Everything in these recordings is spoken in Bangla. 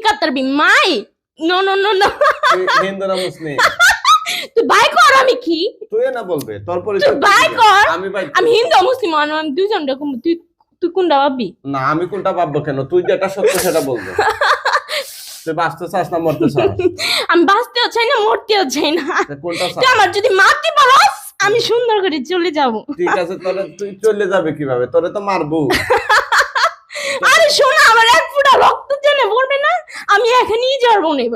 কাতারবি মাই no no no no Hindu না মুসলিম তুই ভাই কর আমি কি তুই না বলবে তারপরে তুই ভাই কর ভাই আমি হিন্দু মুসলিম আমি দুইজন রকম তুই তুই কোনটা ভাববি না আমি কোনটা ভাববো কেন তুই যেটা সত্য সেটা বলবে তুই বাঁচতে চাস না মরতে চাস আমি বাঁচতেও চাই না মরতেও চাই না কোনটা তুই আমার যদি মারতে পারস আমি সুন্দর করে চলে যাব ঠিক আছে তোরে তুই চলে যাবে কিভাবে তোরে তো মারবো আরে শোনা আমার এক ফোঁটা রক্ত জেনে পড়বে না আমি এখনই জন্ম নেব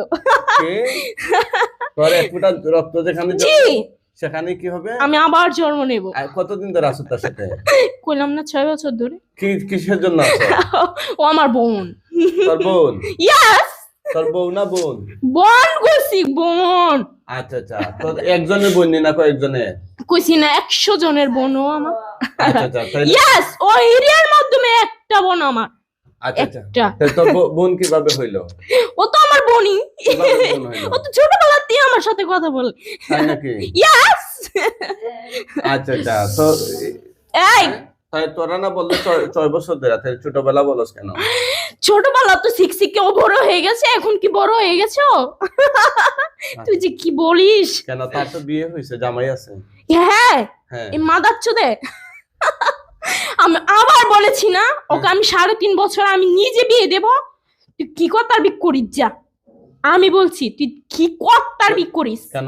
তোর এক ফোঁটা রক্ত যেখানে জি সেখানে কি হবে আমি আবার জন্ম নেব আর কতদিন ধরে আছো তার সাথে কইলাম না 6 বছর ধরে কিসের জন্য আছো ও আমার বোন তোর বোন ইয়েস তোর বউ না বোন বোন কইছি বোন আচ্ছা আচ্ছা তোর একজনের বোন না কয়েকজনের কইছি না 100 জনের বোন ও আমার আচ্ছা আচ্ছা ইয়েস ও এরিয়ার মাধ্যমে একটা বোন আমার আচ্ছা আচ্ছা একটা তোর বোন কিভাবে হইলো ও তো আমার বোনই কিভাবে বোন হইলো ও তো ছোটবেলাতেই আমার সাথে কথা বলে তাই নাকি ইয়েস আচ্ছা আচ্ছা তো এই তাই তোরা না বললে 6 বছর ধরে তাই ছোটবেলা বলস কেন ছোটবেলা তো শিখে ও বড় হয়ে গেছে এখন কি বড় হয়ে গেছো তুই যে কি বলিস কেন তার তো বিয়ে হয়েছে জামাই আছে হ্যাঁ হ্যাঁ এই মাদাচ্ছ দে আমি আবার বলেছি না ওকে আমি 3.5 বছর আমি নিজে বিয়ে দেব তুই কি করতার বিক করিস যা আমি বলছি তুই কি করতার বিক করিস কেন